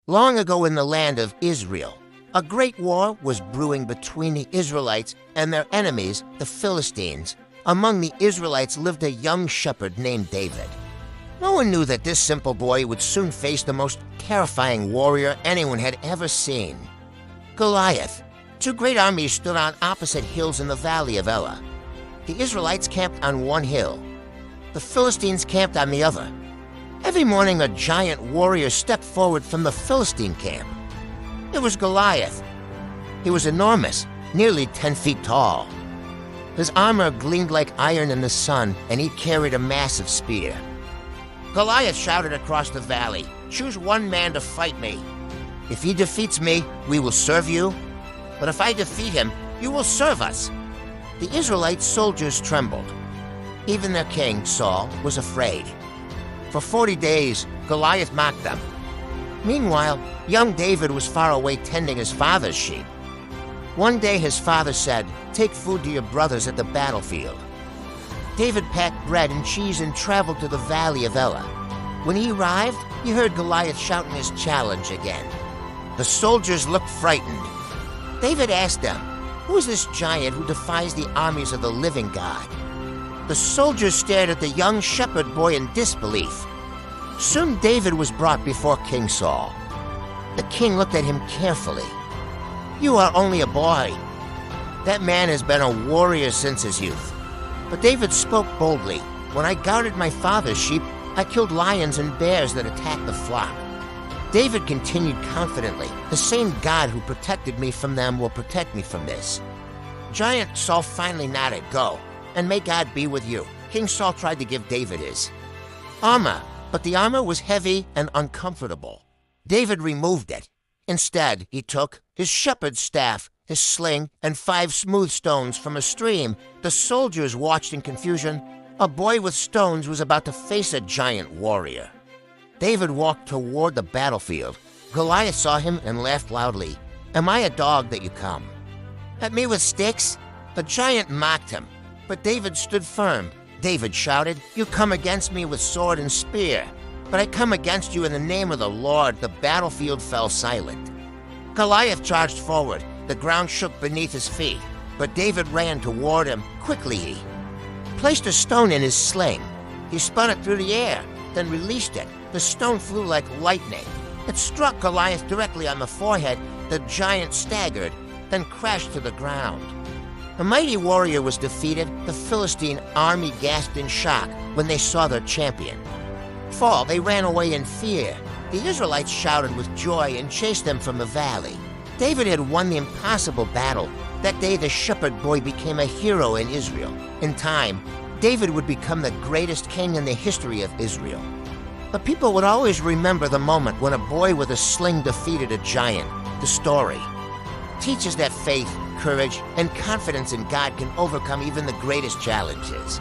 Long ago in the land of Israel, a great war was brewing between the Israelites and their enemies, the Philistines. Among the Israelites lived a young shepherd named David. No one knew that this simple boy would soon face the most terrifying warrior anyone had ever seen, Goliath. Two great armies stood on opposite hills in the valley of Elah. The Israelites camped on one hill. The Philistines camped on the other. Every morning a giant warrior stepped forward from the Philistine camp. It was Goliath. He was enormous, nearly 10 feet tall. His armor gleamed like iron in the sun, and he carried a massive spear. Goliath shouted across the valley, "Choose one man to fight me. If he defeats me, we will serve you. But if I defeat him, you will serve us." The Israelite soldiers trembled. Even their king, Saul, was afraid. For 40 days, Goliath mocked them. Meanwhile, young David was far away tending his father's sheep. One day his father said, "Take food to your brothers at the battlefield." David packed bread and cheese and traveled to the valley of Elah. When he arrived, he heard Goliath shouting his challenge again. The soldiers looked frightened. David asked them, "Who is this giant who defies the armies of the living God?" The soldiers stared at the young shepherd boy in disbelief. Soon David was brought before King Saul. The king looked at him carefully. "You are only a boy. That man has been a warrior since his youth." But David spoke boldly. "When I guarded my father's sheep, I killed lions and bears that attacked the flock." David continued confidently, "The same God who protected me from them will protect me from this." Giant Saul finally nodded, "Go, and may God be with you." King Saul tried to give David his armor, but the armor was heavy and uncomfortable. David removed it. Instead, he took his shepherd's staff, his sling, and 5 smooth stones from a stream. The soldiers watched in confusion. A boy with stones was about to face a giant warrior. David walked toward the battlefield. Goliath saw him and laughed loudly. "Am I a dog that you come at me with sticks?" The giant mocked him, but David stood firm. David shouted, "You come against me with sword and spear, but I come against you in the name of the Lord." The battlefield fell silent. Goliath charged forward. The ground shook beneath his feet, but David ran toward him. Quickly he placed a stone in his sling. He spun it through the air, then released it. The stone flew like lightning. It struck Goliath directly on the forehead. The giant staggered, then crashed to the ground. The mighty warrior was defeated. The Philistine army gasped in shock when they saw their champion fall. They ran away in fear. The Israelites shouted with joy and chased them from the valley. David had won the impossible battle. That day, the shepherd boy became a hero in Israel. In time, David would become the greatest king in the history of Israel. But people would always remember the moment when a boy with a sling defeated a giant. The story teaches that faith, courage, and confidence in God can overcome even the greatest challenges.